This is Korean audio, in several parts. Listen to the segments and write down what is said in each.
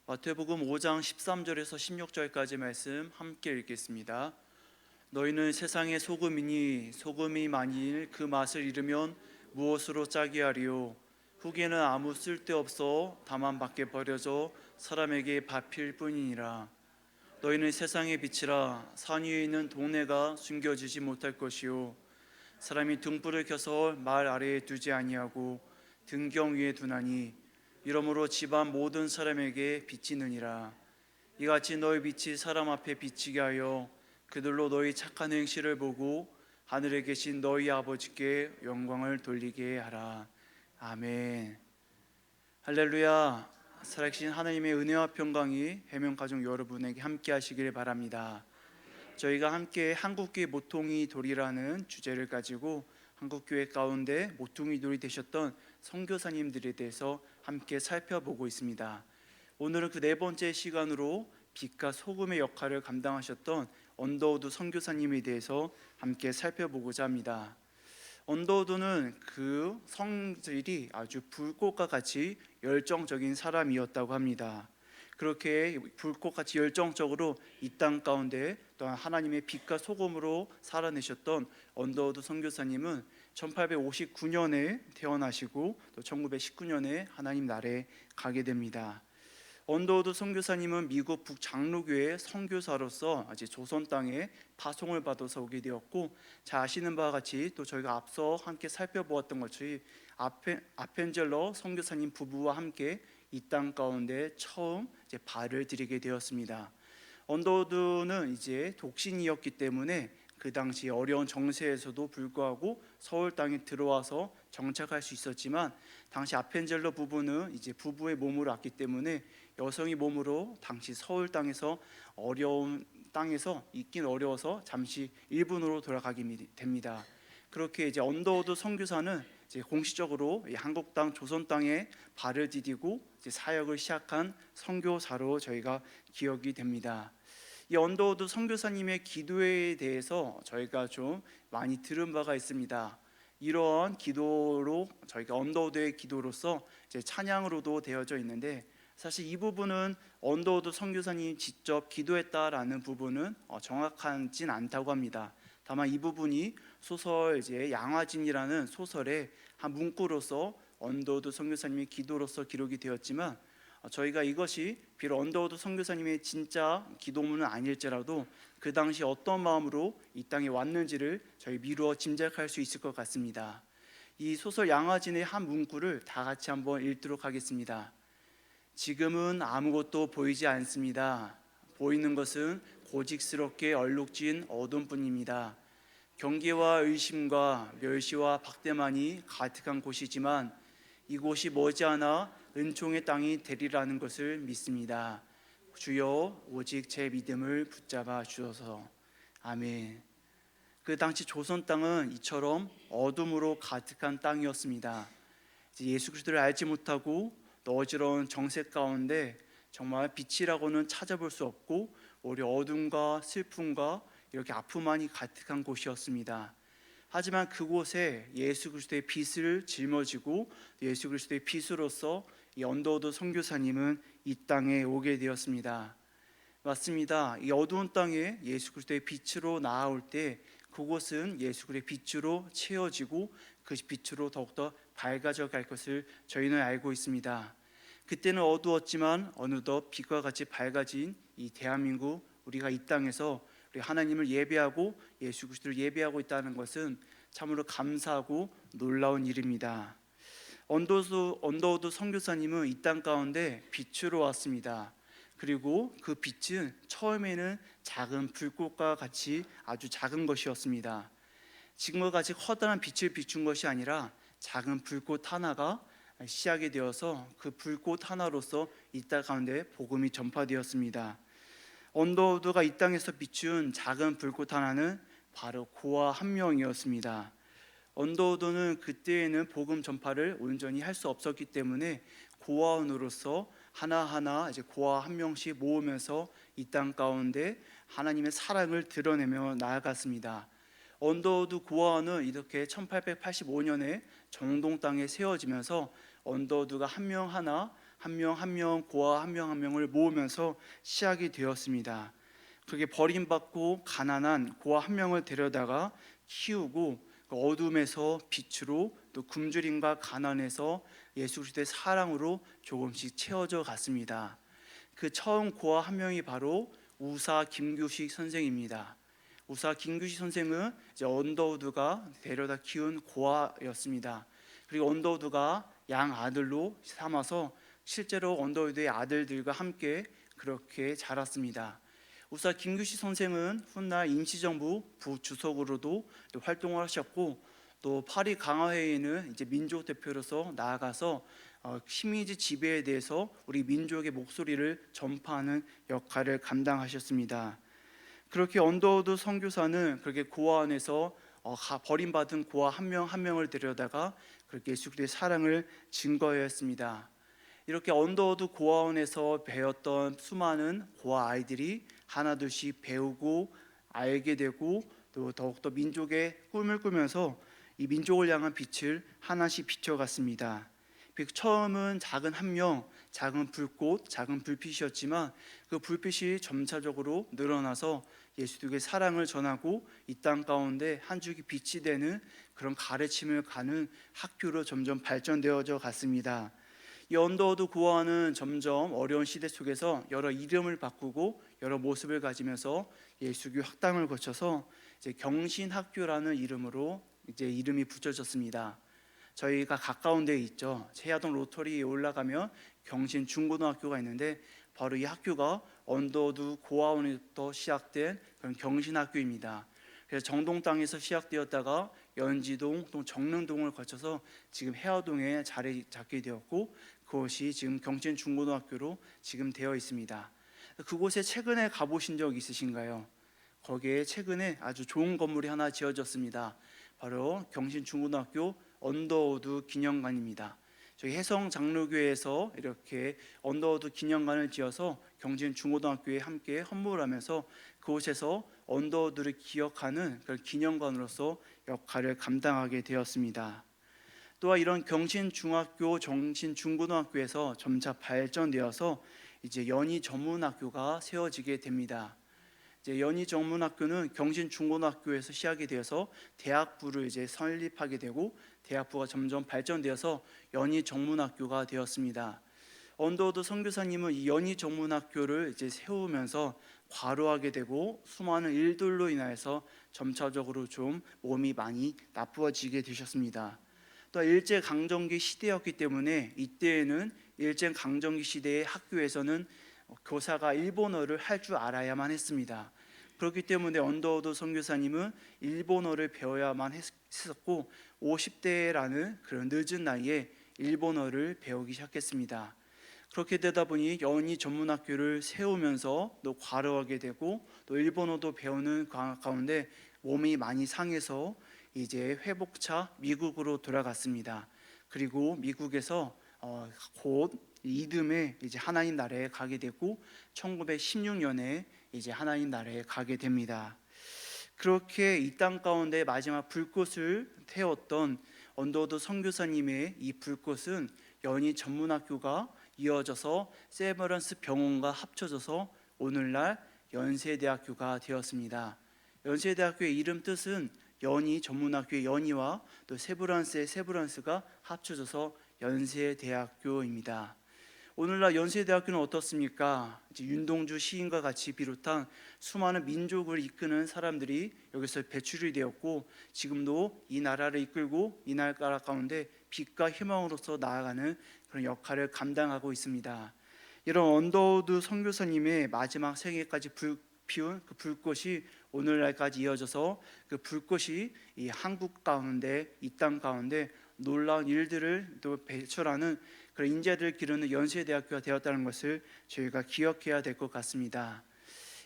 마태복음 5장 13절에서 16절까지 말씀 함께 읽겠습니다. 너희는 세상의 소금이니 소금이 만일 그 맛을 잃으면 무엇으로 짜게 하리요? 후기에는 아무 쓸데없어 다만 밖에 버려져 사람에게 밟힐 뿐이니라. 너희는 세상의 빛이라. 산 위에 있는 동네가 숨겨지지 못할 것이요, 사람이 등불을 켜서 말 아래에 두지 아니하고 등경 위에 두나니 이러므로 집안 모든 사람에게 비치느니라. 이같이 너희 빛이 사람 앞에 비치게 하여 그들로 너희 착한 행실을 보고 하늘에 계신 너희 아버지께 영광을 돌리게 하라. 아멘. 할렐루야. 살아계신 하나님의 은혜와 평강이 해명가족 여러분에게 함께 하시길 바랍니다. 저희가 함께 한국교회 모퉁이 돌이라는 주제를 가지고 한국교회 가운데 모퉁이 돌이 되셨던 선교사님들에 대해서 함께 살펴보고 있습니다. 오늘은 그 네 번째 시간으로 빛과 소금의 역할을 감당하셨던 언더우드 선교사님에 대해서 함께 살펴보고자 합니다. 언더우드는 그 성질이 아주 불꽃과 같이 열정적인 사람이었다고 합니다. 그렇게 불꽃같이 열정적으로 이 땅 가운데 또한 하나님의 빛과 소금으로 살아내셨던 언더우드 선교사님은 1859년에 태어나시고 또 1919년에 하나님 나라에 가게 됩니다. 언더우드 선교사님은 미국 북장로교회 선교사로서 아직 조선 땅에 파송을 받아서 오게 되었고, 잘 아시는 바와 같이 또 저희가 앞서 함께 살펴보았던 것이 아펜젤러 선교사님 부부와 함께 이 땅 가운데 처음 발을 들이게 되었습니다. 언더우드는 이제 독신이었기 때문에 그 당시 어려운 정세에서도 불구하고 서울 땅에 들어와서 정착할 수 있었지만, 당시 아펜젤러 부부는 이제 부부의 몸으로 왔기 때문에 여성의 몸으로 당시 서울 땅에서 어려운 땅에서 있긴 어려워서 잠시 일본으로 돌아가게 됩니다. 그렇게 이제 언더우드 선교사는 이제 공식적으로 한국 땅 조선 땅에 발을 디디고 이제 사역을 시작한 선교사로 저희가 기억이 됩니다. 이 언더우드 선교사님의 기도에 대해서 저희가 좀 많이 들은 바가 있습니다. 이러한 기도로 저희가 언더우드의 기도로서 이제 찬양으로도 되어져 있는데, 사실 이 부분은 언더우드 선교사님이 직접 기도했다라는 부분은 정확하진 않다고 합니다. 다만 이 부분이 소설 이제 양화진이라는 소설의 한 문구로서 언더우드 선교사님의 기도로서 기록이 되었지만, 저희가 이것이 비록 언더우드 선교사님의 진짜 기도문은 아닐지라도 그 당시 어떤 마음으로 이 땅에 왔는지를 저희 미루어 짐작할 수 있을 것 같습니다. 이 소설 양화진의 한 문구를 다 같이 한번 읽도록 하겠습니다. 지금은 아무것도 보이지 않습니다. 보이는 것은 고직스럽게 얼룩진 어둠뿐입니다. 경계와 의심과 멸시와 박대만이 가득한 곳이지만 이곳이 머지않아 은총의 땅이 되리라는 것을 믿습니다. 주여 오직 제 믿음을 붙잡아 주셔서. 아멘. 그 당시 조선 땅은 이처럼 어둠으로 가득한 땅이었습니다. 예수 그리스도를 알지 못하고 또 어지러운 정세 가운데 정말 빛이라고는 찾아볼 수 없고 오히려 어둠과 슬픔과 이렇게 아픔만이 가득한 곳이었습니다. 하지만 그곳에 예수 그리스도의 빛을 짊어지고 예수 그리스도의 빛으로서 이 언더우드 선교사님은 이 땅에 오게 되었습니다. 맞습니다. 이 어두운 땅에 예수 그리스도의 빛으로 나아올 때 그곳은 예수 그리스도의 빛으로 채워지고 그 빛으로 더욱더 밝아져 갈 것을 저희는 알고 있습니다. 그때는 어두웠지만 어느덧 빛과 같이 밝아진 이 대한민국, 우리가 이 땅에서 우리 하나님을 예배하고 예수 그리스도를 예배하고 있다는 것은 참으로 감사하고 놀라운 일입니다. 언더우드 선교사님은 이 땅 가운데 빛으로 왔습니다. 그리고 그 빛은 처음에는 작은 불꽃과 같이 아주 작은 것이었습니다. 지금과 같이 커다란 빛을 비춘 것이 아니라 작은 불꽃 하나가 시작이 되어서 그 불꽃 하나로서 이 땅 가운데 복음이 전파되었습니다. 언더우드가 이 땅에서 비춘 작은 불꽃 하나는 바로 고아 한 명이었습니다. 언더우드는 그때에는 복음 전파를 온전히 할 수 없었기 때문에 고아원으로서 하나하나 이제 고아 한 명씩 모으면서 이 땅 가운데 하나님의 사랑을 드러내며 나아갔습니다. 언더우드 고아원은 이렇게 1885년에 정동 땅에 세워지면서 언더우드가 한 명 한 명 한 명 고아 한 명 한 명을 모으면서 시작이 되었습니다. 그렇게 버림받고 가난한 고아 한 명을 데려다가 키우고 그 어둠에서 빛으로 또 굶주림과 가난에서 예수 그리스도의 사랑으로 조금씩 채워져 갔습니다. 그 처음 고아 한 명이 바로 우사 김규식 선생입니다. 우사 김규식 선생은 이제 언더우드가 데려다 키운 고아였습니다. 그리고 언더우드가 양 아들로 삼아서 실제로 언더우드의 아들들과 함께 그렇게 자랐습니다. 우사 김규식 선생은 훗날 임시정부 부주석으로도 활동을 하셨고, 또 파리 강화회의는 이제 민족 대표로서 나아가서 식민지 지배에 대해서 우리 민족의 목소리를 전파하는 역할을 감당하셨습니다. 그렇게 언더우드 선교사는 그렇게 고아 안에서 버림받은 고아 한 명 한 명을 데려다가 그렇게 예수 그리스도의 사랑을 증거했습니다. 이렇게 언더우드 고아원에서 배웠던 수많은 고아 아이들이 하나둘씩 배우고 알게 되고, 또 더욱더 민족의 꿈을 꾸면서 이 민족을 향한 빛을 하나씩 비춰갔습니다. 처음은 작은 한 명, 작은 불꽃, 작은 불빛이었지만 그 불빛이 점차적으로 늘어나서 예수님의 사랑을 전하고 이 땅 가운데 한 줄기 빛이 되는 그런 가르침을 가는 학교로 점점 발전되어져 갔습니다. 이 언더우드 고아는 점점 어려운 시대 속에서 여러 이름을 바꾸고 여러 모습을 가지면서 예수교 학당을 거쳐서 이제 경신학교라는 이름으로 이제 이름이 붙여졌습니다. 저희가 가까운 데에 있죠. 세야동 로터리에 올라가면 경신 중고등학교가 있는데 바로 이 학교가 언더우드 고아원부터 시작된 그런 경신학교입니다. 그래서 정동 땅에서 시작되었다가 연지동 또 정릉동을 거쳐서 지금 해화동에 자리 잡게 되었고, 그것이 지금 경신 중고등학교로 지금 되어 있습니다. 그곳에 최근에 가보신 적 있으신가요? 거기에 최근에 아주 좋은 건물이 하나 지어졌습니다. 바로 경신 중고등학교 언더우드 기념관입니다. 저희 해성 장로교회에서 이렇게 언더우드 기념관을 지어서 경진 중고등학교에 함께 헌물을 하면서 그곳에서 언더우드를 기억하는 그런 기념관으로서 역할을 감당하게 되었습니다. 또한 이런 경신 중학교, 경신 중고등학교에서 점차 발전되어서 이제 연희 전문학교가 세워지게 됩니다. 이제 연희 전문학교는 경신 중고등학교에서 시작이 되어서 대학부를 이제 설립하게 되고, 대학부가 점점 발전되어서 연희 전문학교가 되었습니다. 언더우드 선교사님은 이 연희 전문학교를 이제 세우면서 과로하게 되고 수많은 일들로 인하여서 점차적으로 좀 몸이 많이 나쁘어지게 되셨습니다. 또 일제 강점기 시대였기 때문에 이때에는 일제 강점기 시대의 학교에서는 교사가 일본어를 할 줄 알아야만 했습니다. 그렇기 때문에 언더우드 선교사님은 일본어를 배워야만 했었고 50대라는 그런 늦은 나이에 일본어를 배우기 시작했습니다. 그렇게 되다 보니 연희 전문학교를 세우면서 또 과로하게 되고 또 일본어도 배우는 가운데 몸이 많이 상해서 이제 회복차 미국으로 돌아갔습니다. 그리고 미국에서 곧 이듬해 이제 하나님 나라에 가게 되고 1916년에 이제 하나님 나라에 가게 됩니다. 그렇게 이 땅 가운데 마지막 불꽃을 태웠던 언더우드 선교사님의 이 불꽃은 연희 전문학교가 이어져서 세버런스 병원과 합쳐져서 오늘날 연세대학교가 되었습니다. 연세대학교의 이름 뜻은 연희 전문학교의 연희와 또 세브란스의 세브란스가 합쳐져서 연세대학교입니다. 오늘날 연세대학교는 어떻습니까? 이제 윤동주 시인과 같이 비롯한 수많은 민족을 이끄는 사람들이 여기서 배출이 되었고, 지금도 이 나라를 이끌고 이 나라 가운데 빛과 희망으로서 나아가는 그런 역할을 감당하고 있습니다. 이런 언더우드 선교사님의 마지막 생애까지 피운 그 불꽃이 오늘날까지 이어져서 그 불꽃이 이 한국 가운데, 이 땅 가운데 놀라운 일들을 또 배출하는 그런 인재들을 기르는 연세대학교가 되었다는 것을 저희가 기억해야 될 것 같습니다.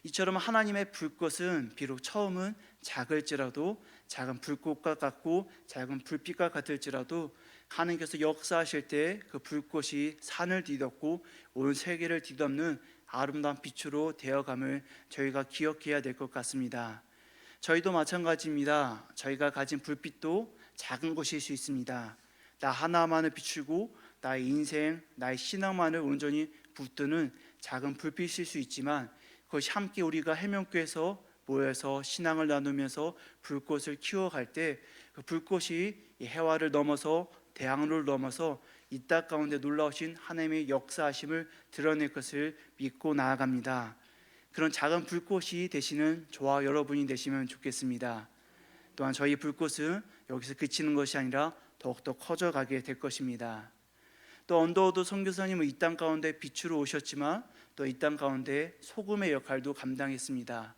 이처럼 하나님의 불꽃은 비록 처음은 작을지라도, 작은 불꽃과 같고 작은 불빛과 같을지라도 하나님께서 역사하실 때 그 불꽃이 산을 뒤덮고 온 세계를 뒤덮는 아름다운 빛으로 되어감을 저희가 기억해야 될 것 같습니다. 저희도 마찬가지입니다. 저희가 가진 불빛도 작은 것일 수 있습니다. 나 하나만을 비추고 나의 인생, 나의 신앙만을 온전히 붙드는 작은 불빛일 수 있지만 그것이 함께 우리가 해명교에서 모여서 신앙을 나누면서 불꽃을 키워갈 때 그 불꽃이 이 해와를 넘어서 대학로를 넘어서 이 땅 가운데 놀라우신 하나님의 역사하심을 드러낼 것을 믿고 나아갑니다. 그런 작은 불꽃이 되시는 저와 여러분이 되시면 좋겠습니다. 또한 저희 불꽃은 여기서 그치는 것이 아니라 더욱더 커져가게 될 것입니다. 또 언더우드 선교사님은 이 땅 가운데 빛으로 오셨지만 또 이 땅 가운데 소금의 역할도 감당했습니다.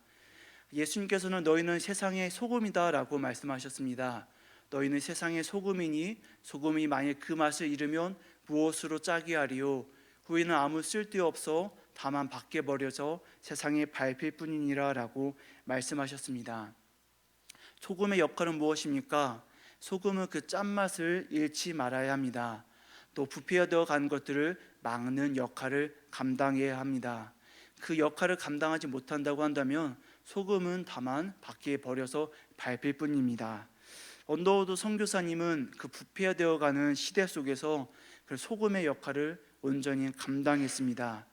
예수님께서는 너희는 세상의 소금이다 라고 말씀하셨습니다. 너희는 세상의 소금이니 소금이 만일 그 맛을 잃으면 무엇으로 짜게 하리요. 후에는 아무 쓸데없어 다만 밖에 버려져 세상에 밟힐 뿐이니라 라고 말씀하셨습니다. 소금의 역할은 무엇입니까? 소금은 그 짠맛을 잃지 말아야 합니다. 또 부패되어 간 것들을 막는 역할을 감당해야 합니다. 그 역할을 감당하지 못한다고 한다면 소금은 다만 밖에 버려서 밟힐 뿐입니다. 언더우드 선교사님은 그 부패되어 가는 시대 속에서 그 소금의 역할을 온전히 감당했습니다.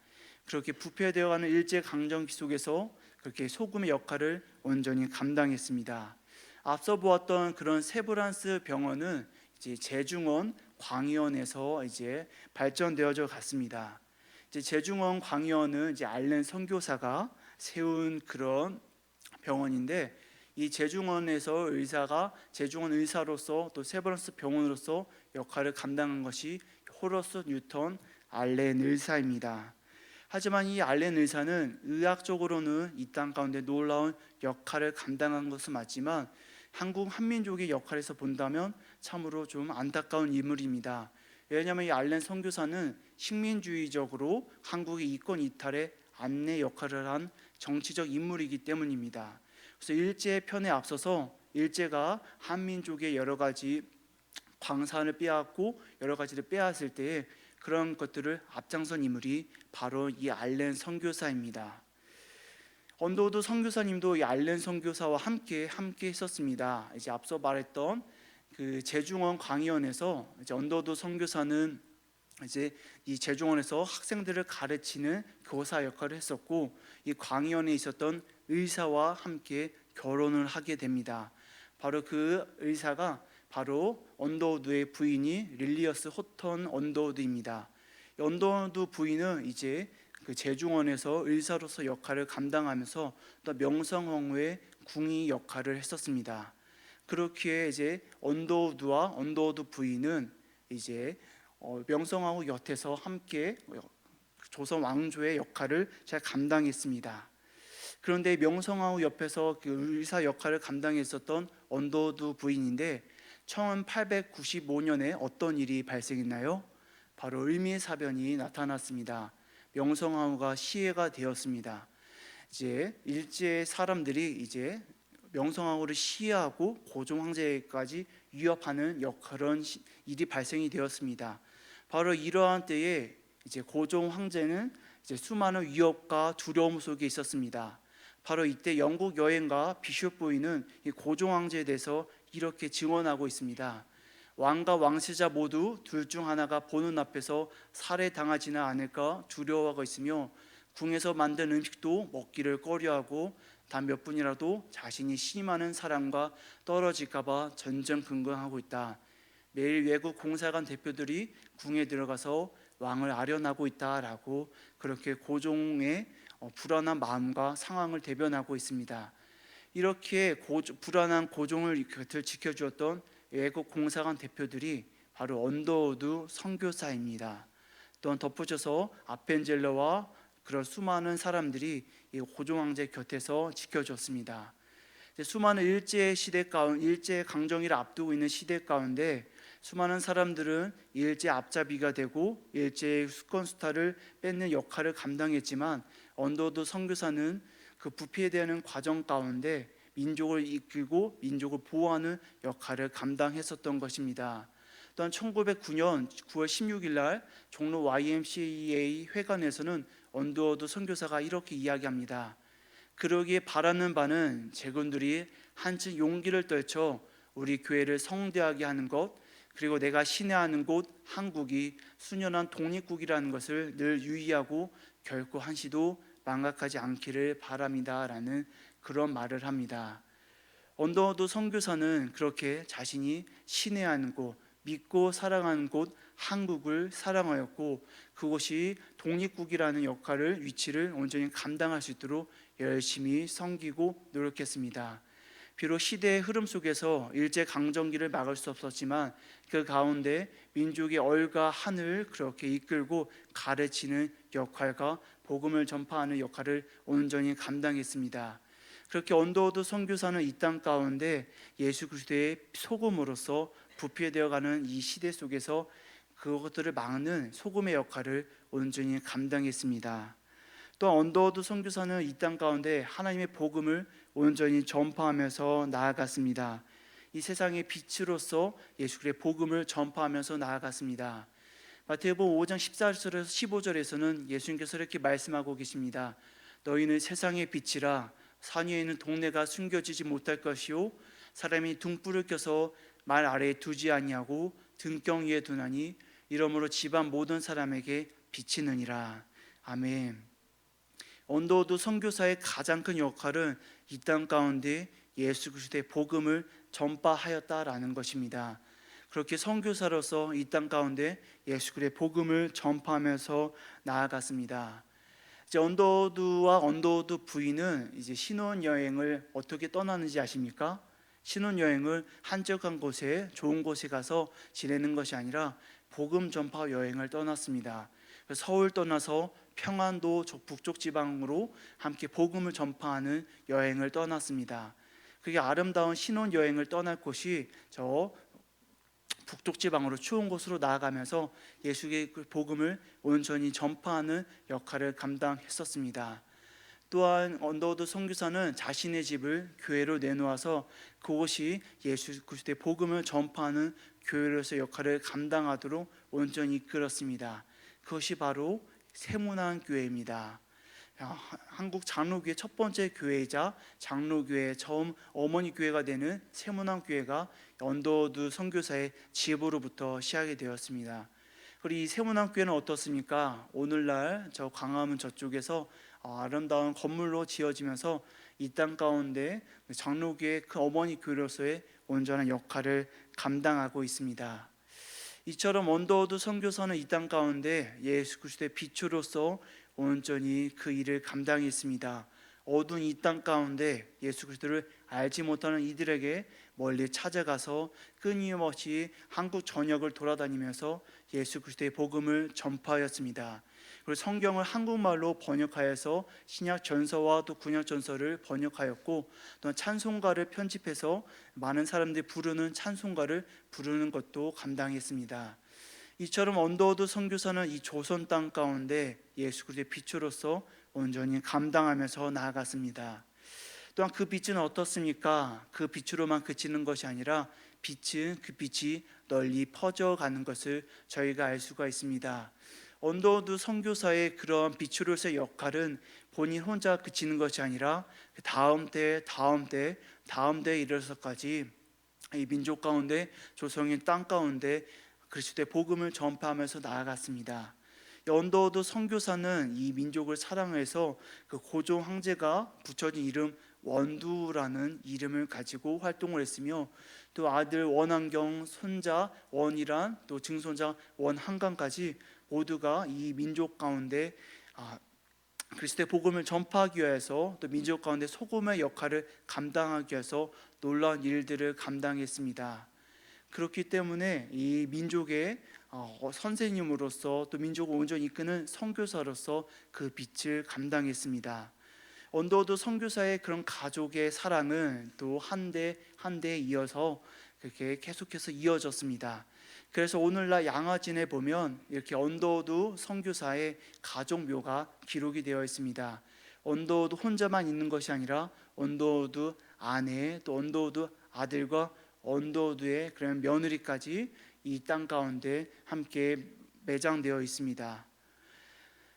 그렇게 부패되어 가는 일제 강점기 속에서 그렇게 소금의 역할을 온전히 감당했습니다. 앞서 보았던 그런 세브란스 병원은 이제 제중원 광의원에서 이제 발전되어져 갔습니다. 이제 제중원 광의원은 이제 알렌 선교사가 세운 그런 병원인데 이 제중원에서 의사가 제중원 의사로서 또 세브란스 병원으로서 역할을 감당한 것이 호러스 뉴턴 알렌 의사입니다. 하지만 이 알렌 의사는 의학적으로는 이 땅 가운데 놀라운 역할을 감당한 것은 맞지만 한국 한민족의 역할에서 본다면 참으로 좀 안타까운 인물입니다. 왜냐하면 이 알렌 선교사는 식민주의적으로 한국의 이권 이탈에 안내 역할을 한 정치적 인물이기 때문입니다. 그래서 일제 편에 앞서서 일제가 한민족의 여러 가지 광산을 빼앗고 여러 가지를 빼앗을 때에 그런 것들을 앞장선 인물이 바로 이 알렌 선교사입니다. 언더우드 선교사님도 이 알렌 선교사와 함께 했었습니다. 이제 앞서 말했던 그 제중원 광의원에서 이제 언더우드 선교사는 이제 이 제중원에서 학생들을 가르치는 교사 역할을 했었고 이 광의원에 있었던 의사와 함께 결혼을 하게 됩니다. 바로 그 의사가 바로 언더우드의 부인이 릴리어스 호턴 언더우드입니다. 언더우드 부인은 이제 그 제중원에서 의사로서 역할을 감당하면서 또 명성황후의 궁이 역할을 했었습니다. 그렇기에 이제 언더우드와 언더우드 부인은 이제 명성황후 곁에서 함께 조선 왕조의 역할을 잘 감당했습니다. 그런데 명성황후 옆에서 그 의사 역할을 감당했었던 언더우드 부인인데 1895년에 어떤 일이 발생했나요? 바로 을미사변이 나타났습니다. 명성황후가 시해가 되었습니다. 이제 일제 사람들이 이제 명성황후를 시해하고 고종 황제까지 위협하는 그런 일이 발생이 되었습니다. 바로 이러한 때에 이제 고종 황제는 이제 수많은 위협과 두려움 속에 있었습니다. 바로 이때 영국 여행가 비숍 보이는 이 고종 황제에 대해서 이렇게 증언하고 있습니다. 왕과 왕세자 모두 둘 중 하나가 보는 앞에서 살해당하지는 않을까 두려워하고 있으며 궁에서 만든 음식도 먹기를 꺼려하고 단 몇 분이라도 자신이 신임하는 사람과 떨어질까 봐 전전긍긍하고 있다. 매일 외국 공사관 대표들이 궁에 들어가서 왕을 아련하고 있다라고 그렇게 고종의 불안한 마음과 상황을 대변하고 있습니다. 이렇게 불안한 고종을 곁을 지켜주었던 외국 공사관 대표들이 바로 언더우드 선교사입니다. 또한 덧붙여서 아펜젤러와 그런 수많은 사람들이 이 고종 황제 곁에서 지켜줬습니다. 수많은 일제 강점기를 앞두고 있는 시대 가운데 수많은 사람들은 일제 앞잡이가 되고 일제의 수권 수탈을 뺏는 역할을 감당했지만 언더우드 선교사는 그 부패되는 과정 가운데 민족을 이끌고 민족을 보호하는 역할을 감당했었던 것입니다. 또한 1909년 9월 16일 날 종로 YMCA 회관에서는 언더우드 선교사가 이렇게 이야기합니다. 그러기에 바라는 바는 제군들이 한층 용기를 떨쳐 우리 교회를 성대하게 하는 것, 그리고 내가 신뢰하는 곳 한국이 순연한 독립국이라는 것을 늘 유의하고 결코 한시도 망각하지 않기를 바랍니다라는 그런 말을 합니다. 언더우드 선교사는 그렇게 자신이 신뢰하는 곳, 믿고 사랑하는 곳 한국을 사랑하였고, 그곳이 독립국이라는 역할을, 위치를 온전히 감당할 수 있도록 열심히 섬기고 노력했습니다. 비록 시대의 흐름 속에서 일제강점기를 막을 수 없었지만 그 가운데 민족의 얼과 한을 그렇게 이끌고 가르치는 역할과 복음을 전파하는 역할을 온전히 감당했습니다. 그렇게 언더우드 선교사는 이 땅 가운데 예수 그리스도의 소금으로서 부패되어가는 이 시대 속에서 그것들을 막는 소금의 역할을 온전히 감당했습니다. 또 언더우드 선교사는 이 땅 가운데 하나님의 복음을 온전히 전파하면서 나아갔습니다. 이 세상의 빛으로서 예수 그리스도의 복음을 전파하면서 나아갔습니다. 마태복음 5장 14절에서 15절에서는 예수님께서 이렇게 말씀하고 계십니다. 너희는 세상의 빛이라. 산 위에 있는 동네가 숨겨지지 못할 것이요 사람이 등불을 켜서 말 아래에 두지 아니하고 등경 위에 두나니 이러므로 집안 모든 사람에게 비치느니라. 아멘. 언더우드 선교사의 가장 큰 역할은 이 땅 가운데 예수 그리스도의 복음을 전파하였다라는 것입니다. 그렇게 선교사로서 이 땅 가운데 예수 그리스도의 복음을 전파하면서 나아갔습니다. 이제 언더우드와 언더우드 부인은 이제 신혼여행을 어떻게 떠나는지 아십니까? 신혼여행을 한적한 곳에 좋은 곳에 가서 지내는 것이 아니라 복음 전파 여행을 떠났습니다. 서울 떠나서 평안도 북쪽 지방으로 함께 복음을 전파하는 여행을 떠났습니다. 그게 아름다운 신혼여행을 떠날 곳이 저 북쪽 지방으로 추운 곳으로 나아가면서 예수의 복음을 온전히 전파하는 역할을 감당했었습니다. 또한 언더우드 선교사는 자신의 집을 교회로 내놓아서 그곳이 예수 그리스도의 복음을 전파하는 교회로서 역할을 감당하도록 온전히 이끌었습니다. 그것이 바로 세문안 교회입니다. 한국 장로교회 첫 번째 교회이자 장로교회 처음 어머니 교회가 되는 세문안 교회가 언더우드 선교사의 집으로부터 시작이 되었습니다. 그리고 이 세문안 교회는 어떻습니까? 오늘날 저 광화문 저쪽에서 아름다운 건물로 지어지면서 이 땅 가운데 장로교회 그 어머니 교회로서의 온전한 역할을 감당하고 있습니다. 이처럼 언더우드 선교사는 이 땅 가운데 예수 그리스도의 빛으로서 온전히 그 일을 감당했습니다. 어두운 이 땅 가운데 예수 그리스도를 알지 못하는 이들에게 멀리 찾아가서 끊임없이 한국 전역을 돌아다니면서 예수 그리스도의 복음을 전파하였습니다. 그리고 성경을 한국말로 번역하여서 신약 전서와 또 구약 전서를 번역하였고, 또 찬송가를 편집해서 많은 사람들이 부르는 찬송가를 부르는 것도 감당했습니다. 이처럼 언더우드 선교사는 이 조선 땅 가운데 예수 그리스도의 빛으로서 온전히 감당하면서 나아갔습니다. 또한 그 빛은 어떻습니까? 그 빛으로만 그치는 것이 아니라 빛은 그 빛이 널리 퍼져가는 것을 저희가 알 수가 있습니다. 언더우드 선교사의 그런 빛으로서의 역할은 본인 혼자 그치는 것이 아니라 다음 때 이르러서까지 이 민족 가운데, 조성인 땅 가운데 그리스도의 복음을 전파하면서 나아갔습니다. 언더우드 선교사는 이 민족을 사랑해서 그 고종 황제가 붙여진 이름 원두라는 이름을 가지고 활동을 했으며, 또 아들 원한경, 손자 원이란, 또 증손자 원한강까지 모두가 이 민족 가운데 그리스도의 복음을 전파하기 위해서, 또 민족 가운데 소금의 역할을 감당하기 위해서 놀라운 일들을 감당했습니다. 그렇기 때문에 이 민족의 선생님으로서, 또 민족을 온전히 이끄는 선교사로서 그 빛을 감당했습니다. 언더우드 선교사의 그런 가족의 사랑은 또 한 대 한 대에 이어서 그렇게 계속해서 이어졌습니다. 그래서 오늘날 양화진에 보면 이렇게 언더우드 선교사의 가족묘가 기록이 되어 있습니다. 언더우드 혼자만 있는 것이 아니라 언더우드 아내, 또 언더우드 아들과 언더우드의 그런 며느리까지 이 땅 가운데 함께 매장되어 있습니다.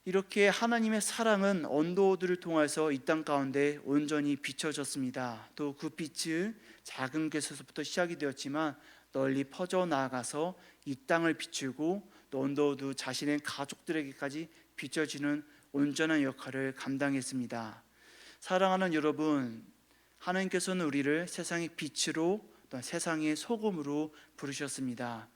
이렇게 하나님의 사랑은 언더우드를 통해서 이 땅 가운데 온전히 비춰졌습니다. 또 그 빛은 작은 곳에서부터 시작이 되었지만 널리 퍼져 나아가서 이 땅을 비추고 또 언더우드 자신의 가족들에게까지 비춰지는 온전한 역할을 감당했습니다. 사랑하는 여러분, 하나님께서는 우리를 세상의 빛으로 또 세상의 소금으로 부르셨습니다.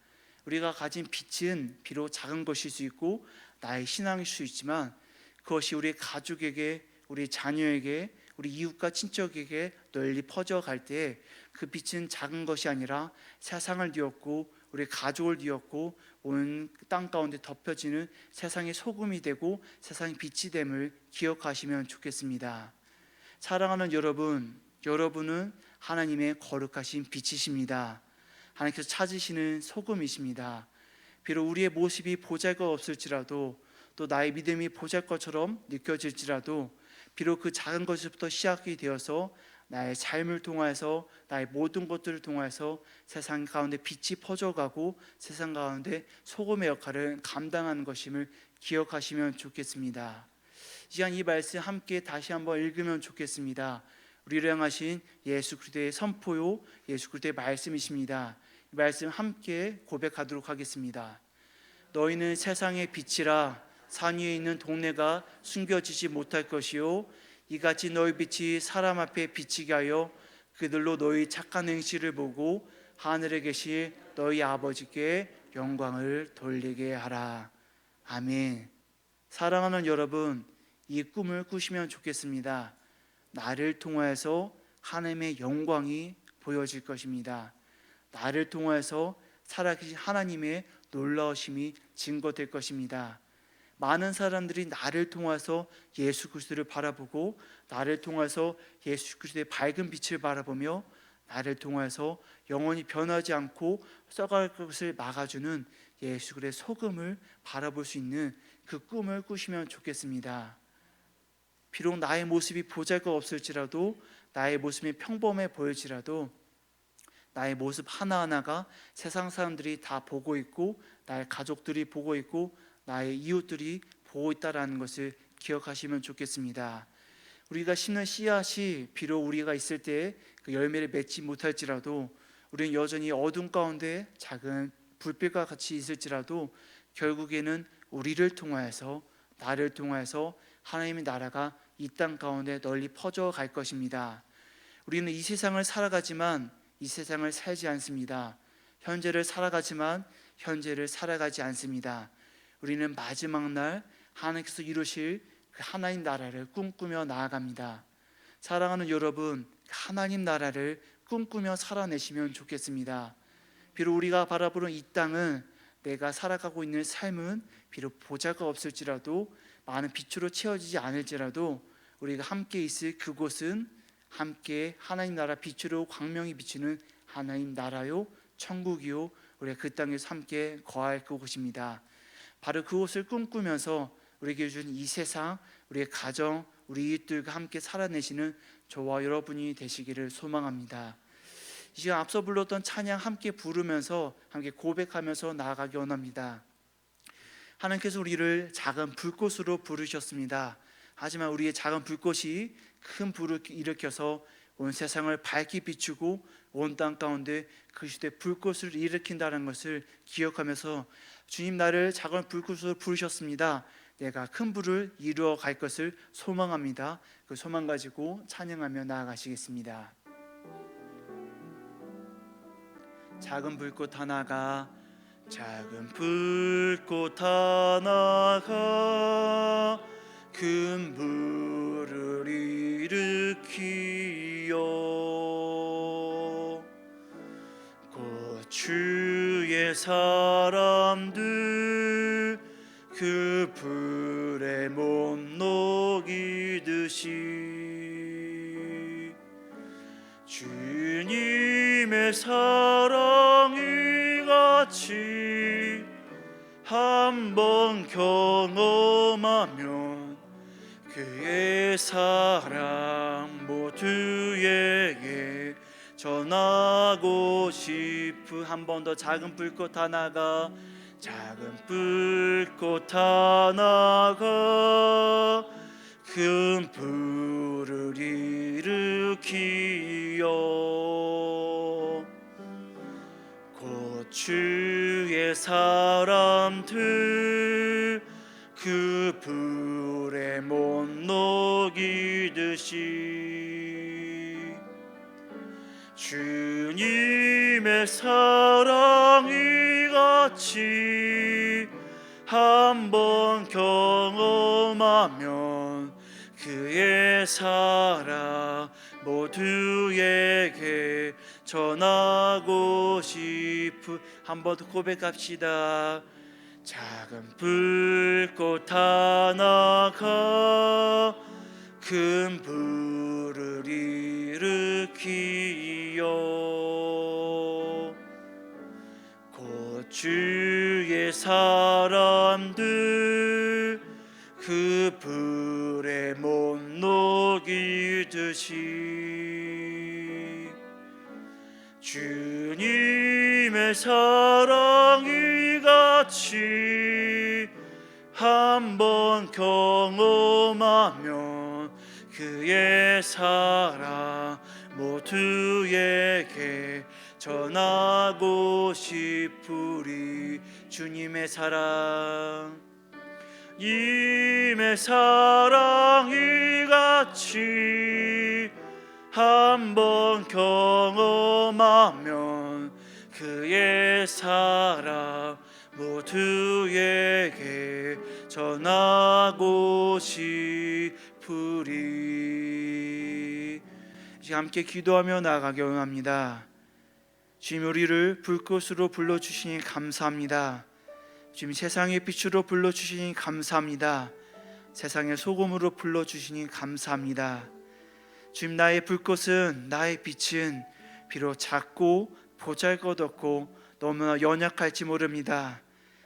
우리가 가진 빛은 비록 작은 것일 수 있고 나의 신앙일 수 있지만 그것이 우리 가족에게, 우리 자녀에게, 우리 이웃과 친척에게 널리 퍼져갈 때 그 빛은 작은 것이 아니라 세상을 뒤엎고 우리 가족을 뒤엎고 온 땅 가운데 덮여지는 세상의 소금이 되고 세상의 빛이 됨을 기억하시면 좋겠습니다. 사랑하는 여러분, 여러분은 하나님의 거룩하신 빛이십니다. 하나님께서 찾으시는 소금이십니다. 비록 우리의 모습이 보잘것없을지라도 또 나의 믿음이 보잘것처럼 느껴질지라도 비록 그 작은 것부터 시작이 되어서 나의 삶을 통해서 나의 모든 것들을 통해서 세상 가운데 빛이 퍼져가고 세상 가운데 소금의 역할을 감당하는 것임을 기억하시면 좋겠습니다. 이 시간 이 말씀 함께 다시 한번 읽으면 좋겠습니다. 우리를 향하신 예수 그리스도의 선포요 예수 그리스도의 말씀이십니다. 이 말씀 함께 고백하도록 하겠습니다. 너희는 세상의 빛이라. 산 위에 있는 동네가 숨겨지지 못할 것이요 이같이 너희 빛이 사람 앞에 비치게 하여 그들로 너희 착한 행실을 보고 하늘에 계실 너희 아버지께 영광을 돌리게 하라. 아멘. 사랑하는 여러분, 이 꿈을 꾸시면 좋겠습니다. 나를 통하여서 하나님의 영광이 보여질 것입니다. 나를 통하여서 살아계신 하나님의 놀라우심이 증거될 것입니다. 많은 사람들이 나를 통해서 예수 그리스도를 바라보고 나를 통해서 예수 그리스도의 밝은 빛을 바라보며 나를 통해서 영원히 변하지 않고 썩어갈 것을 막아주는 예수 그리스도의 소금을 바라볼 수 있는 그 꿈을 꾸시면 좋겠습니다. 비록 나의 모습이 보잘것없을지라도 나의 모습이 평범해 보일지라도 나의 모습 하나하나가 세상 사람들이 다 보고 있고 나의 가족들이 보고 있고 나의 이웃들이 보고 있다는 것을 기억하시면 좋겠습니다. 우리가 심는 씨앗이 비록 우리가 있을 때 그 열매를 맺지 못할지라도 우리는 여전히 어둠 가운데 작은 불빛과 같이 있을지라도 결국에는 우리를 통하여서 나를 통하여서 하나님의 나라가 이 땅 가운데 널리 퍼져 갈 것입니다. 우리는 이 세상을 살아가지만 이 세상을 살지 않습니다. 현재를 살아가지만 현재를 살아가지 않습니다. 우리는 마지막 날 하나님께서 이루실 그 하나님 나라를 꿈꾸며 나아갑니다. 사랑하는 여러분, 하나님 나라를 꿈꾸며 살아내시면 좋겠습니다. 비록 우리가 바라보는 이 땅은 내가 살아가고 있는 삶은 비록 보잘것없을지라도 많은 빛으로 채워지지 않을지라도 우리가 함께 있을 그곳은 함께 하나님 나라 빛으로 광명이 비추는 하나님 나라요 천국이요 우리가 그 땅에서 함께 거할 그곳입니다. 바로 그곳을 꿈꾸면서 우리에게 준 이 세상, 우리의 가정, 우리 이웃들과 함께 살아내시는 저와 여러분이 되시기를 소망합니다. 이 시간 앞서 불렀던 찬양 함께 부르면서 함께 고백하면서 나아가기 원합니다. 하나님께서 우리를 작은 불꽃으로 부르셨습니다. 하지만 우리의 작은 불꽃이 큰 불을 일으켜서 온 세상을 밝게 비추고 온 땅 가운데 그 시대에 불꽃을 일으킨다는 것을 기억하면서 주님 나를 작은 불꽃으로 부르셨습니다. 내가 큰 불을 이루어 갈 것을 소망합니다. 그 소망 가지고 찬양하며 나아가시겠습니다. 작은 불꽃 하나가 작은 불꽃 하나가 큰 불을 일으키어 곧 주의 사람들 그 불에 못 녹이듯이 주님의 사랑이 같이 한번 경험하면 그의 사랑 모두에게 전하고 싶은 한 번 더 작은 불꽃 하나가 작은 불꽃 하나가 큰 불을 일으키어 곧 주의 사람들 그 불에 못 녹이듯이 주님의 사랑이 같이 한번 경험하면 그의 사랑 모두에게 전하고 싶은 한 번 더 고백합시다. 작은 불꽃 하나가 큰 불을 일으키요 곧 주의 사람들 그 불에 못 녹이듯이 주님의 사랑이 같이 한번 경험하면 그의 사랑 모두에게 전하고 싶으리. 주님의 사랑 님의 사랑이 같이 한번 경험하면 그의 사랑 모두에게 전하고 싶으리. 이제 함께 기도하며 나아가기 원합니다. 주님, 우리를 불꽃으로 불러주시니 감사합니다. 주님, 세상의 빛으로 불러주시니 감사합니다. 세상의 소금으로 불러주시니 감사합니다. 주님, 나의 불꽃은, 나의 빛은 비록 작고 보잘것없고 너무나 연약할지 모릅니다.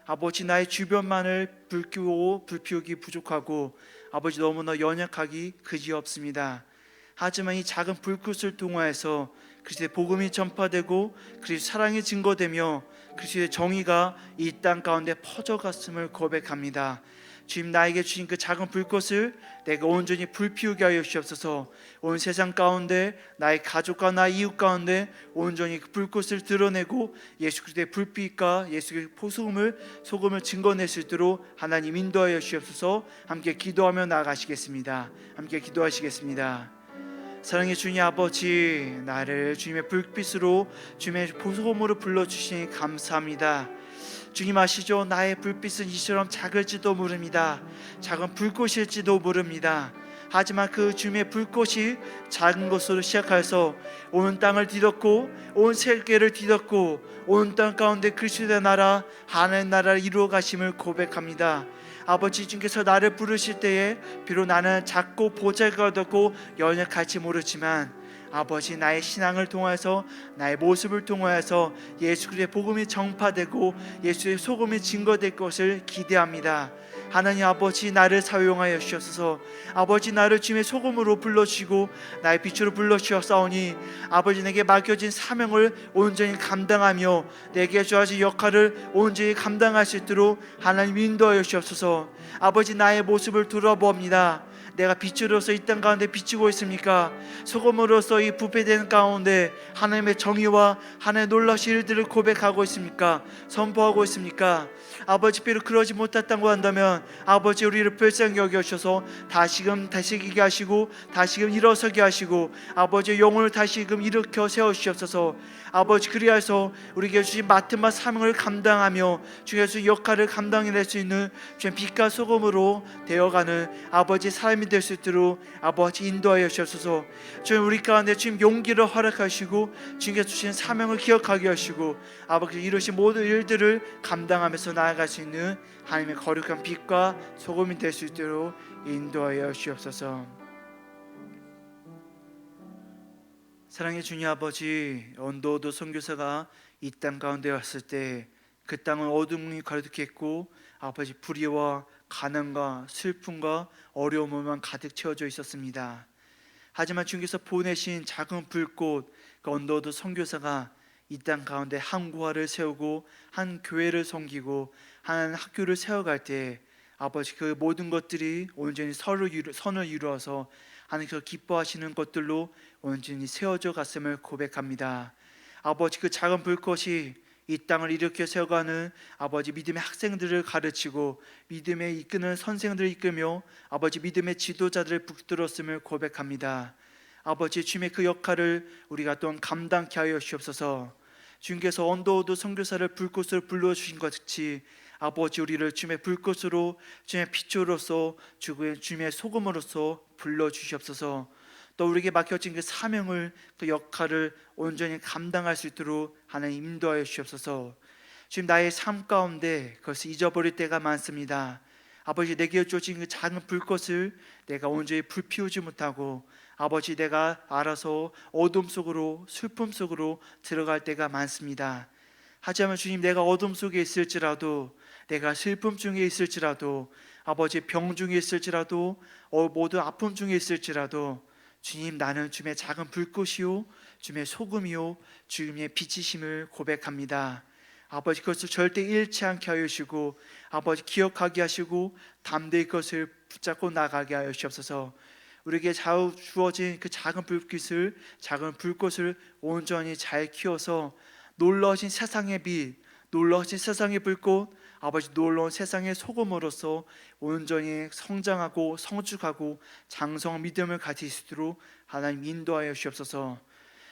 아버지, 나의 주변만을 불피우기 부족하고 아버지 너무나 연약하기 그지없습니다. 하지만 이 작은 불꽃을 통하여서 그리스도의 복음이 전파되고 그리스도의 사랑이 증거되며 그리스도의 정의가 이 땅 가운데 퍼져갔음을 고백합니다. 주님, 나에게 주신 그 작은 불꽃을 내가 온전히 불피우게 하여 주옵소서. 온 세상 가운데 나의 가족과 나의 이웃 가운데 온전히 그 불꽃을 드러내고 예수 그리스도의 불빛과 예수 그리스도의 소금을 증거낼 수 있도록 하나님 인도하여 주옵소서. 함께 기도하며 나아가시겠습니다. 함께 기도하시겠습니다. 사랑의 주님 아버지, 나를 주님의 불빛으로 주님의 소금으로 불러주시니 감사합니다. 주님 아시죠? 나의 불빛은 이처럼 작을지도 모릅니다. 작은 불꽃일지도 모릅니다. 하지만 그 주님의 불꽃이 작은 것으로 시작해서 온 땅을 뒤덮고 온 세계를 뒤덮고 온 땅 가운데 그리스도의 나라, 하나님의 나라를 이루어 가심을 고백합니다. 아버지, 주님께서 나를 부르실 때에 비록 나는 작고 보잘것없고 연약할지 모르지만 아버지, 나의 신앙을 통해서 나의 모습을 통하여서 예수 그리스도의 복음이 전파되고 예수의 소금이 증거될 것을 기대합니다. 하나님 아버지, 나를 사용하여 주옵소서. 아버지, 나를 주님의 소금으로 불러주시고 나의 빛으로 불러주셨사오니 아버지, 내게 맡겨진 사명을 온전히 감당하며 내게 주어진 역할을 온전히 감당할 수 있도록 하나님 인도하여 주옵소서. 아버지, 나의 모습을 돌아봅니다. 내가 빛으로서 이 땅 가운데 비추고 있습니까? 소금으로서 이 부패된 가운데 하나님의 정의와 하나님의 놀라신 일들을 고백하고 있습니까? 선포하고 있습니까? 아버지, 비록 그러지 못했다고 한다면 아버지, 우리를 불쌍히 여겨주셔서 다시금 다시게 하시고 다시금 일어서게 하시고 아버지, 영혼을 다시금 일으켜 세워주시옵소서. 아버지, 그리하여서 우리에게 주신 맡은 바 사명을 감당하며 주께서 역할을 감당해낼 수 있는 주의 빛과 소금으로 되어가는 아버지 삶이 될 수 있도록 아버지 인도하여 주옵소서. 주님, 우리 가운데 주님 용기를 허락하시고 주님께서 주신 사명을 기억하게 하시고 아버지, 이루신 모든 일들을 감당하면서 나아갈 수 있는 하나님의 거룩한 빛과 소금이 될 수 있도록 인도하여 주옵소서. 사랑의 주님 아버지, 언더우드 선교사가 이 땅 가운데 왔을 때 그 땅은 어둠이 가득했고 아버지, 불의와 가난과 슬픔과 어려움만 가득 채워져 있었습니다. 하지만 주님께서 보내신 작은 불꽃, 그 언더우드 선교사가 이 땅 가운데 한 고아를 세우고 한 교회를 섬기고 한 학교를 세워갈 때 아버지, 그 모든 것들이 온전히 선을 이루어서 하나님께서 기뻐하시는 것들로 온전히 세워져 갔음을 고백합니다. 아버지, 그 작은 불꽃이 이 땅을 일으켜 세워가는 아버지 믿음의 학생들을 가르치고 믿음에 이끄는 선생들을 이끌며 아버지 믿음의 지도자들을 붙들었음을 고백합니다. 아버지 주님의 그 역할을 우리가 또한 감당케 하여 주옵소서. 주님께서 언더우드 선교사를 불꽃으로 불러주신 것 같이 아버지 우리를 주님의 불꽃으로 주님의 빛으로서 주님의 소금으로서 불러주시옵소서. 또 우리에게 맡겨진 그 사명을 그 역할을 온전히 감당할 수 있도록 하나님 인도하여 주시옵소서. 지금 나의 삶 가운데 그것을 잊어버릴 때가 많습니다. 아버지 내게 주어진 그 작은 불꽃을 내가 온전히 불피우지 못하고 아버지 내가 알아서 어둠 속으로 슬픔 속으로 들어갈 때가 많습니다. 하지만 주님 내가 어둠 속에 있을지라도 내가 슬픔 중에 있을지라도 아버지 병 중에 있을지라도 모두 아픔 중에 있을지라도 주님 나는 주님의 작은 불꽃이요 주님의 소금이요 주님의 빛이심을 고백합니다. 아버지 그것을 절대 잃지 않게 하여 주시고 아버지 기억하게 하시고 담대히 그것을 붙잡고 나가게 하여 주옵소서. 우리에게 주어진 그 작은 불꽃을 온전히 잘 키워서 놀라우신 세상의 빛, 놀라우신 세상의 불꽃, 아버지 놀라운 세상의 소금으로서 온전히 성장하고 성숙하고 장성한 믿음을 가질 수 있도록 하나님 인도하여 주옵소서.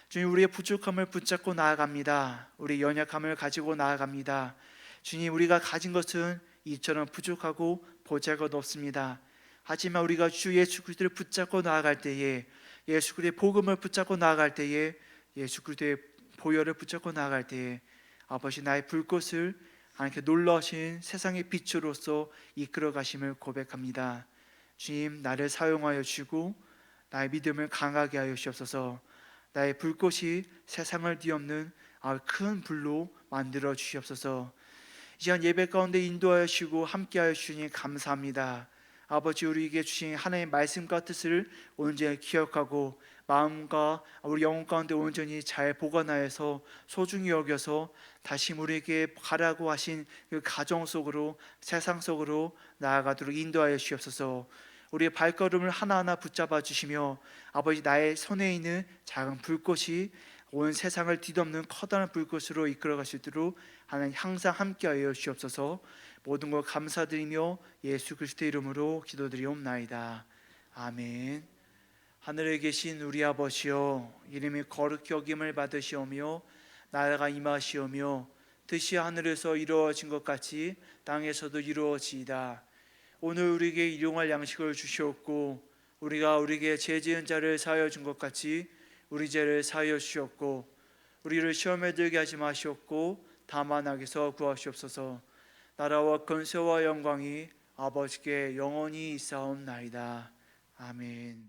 주님 우리의 부족함을 붙잡고 나아갑니다. 우리의 연약함을 가지고 나아갑니다. 주님 우리가 가진 것은 이처럼 부족하고 보잘것없습니다. 하지만 우리가 주 예수 그리스도를 붙잡고 나아갈 때에 예수 그리스도의 복음을 붙잡고 나아갈 때에 예수 그리스도의 보혈을 붙잡고 나아갈 때에 아버지 나의 불꽃을 하나님께 놀라우신 세상의 빛으로서 이끌어 가심을 고백합니다. 주님 나를 사용하여 주시고 나의 믿음을 강하게 하여 주옵소서. 나의 불꽃이 세상을 뒤엎는 큰 불로 만들어 주시옵소서. 이 시간 예배 가운데 인도하여 주시고 함께하여 주시니 감사합니다. 아버지 우리에게 주신 하나님의 말씀과 뜻을 온전히 기억하고 마음과 우리 영혼 가운데 온전히 잘 보관하여서 소중히 여겨서 다시 우리에게 가라고 하신 그 가정 속으로 세상 속으로 나아가도록 인도하여 주옵소서. 우리의 발걸음을 하나하나 붙잡아 주시며 아버지 나의 손에 있는 작은 불꽃이 온 세상을 뒤덮는 커다란 불꽃으로 이끌어갈 수 있도록 하나님 항상 함께하여 주옵소서. 모든 것 감사드리며 예수 그리스도의 이름으로 기도드리옵나이다. 아멘. 하늘에 계신 우리 아버지여 이름이 거룩히 여김을 받으시오며 나라가 임하시오며 뜻이 하늘에서 이루어진 것 같이 땅에서도 이루어지이다. 오늘 우리에게 일용할 양식을 주시옵고 우리가 우리에게 죄 지은 자를 사하여 준 것 같이 우리 죄를 사하여 주시옵고 우리를 시험에 들게 하지 마시옵고 다만 악에서 구하시옵소서. 나라와 권세와 영광이 아버지께 영원히 있사옵나이다. 아멘.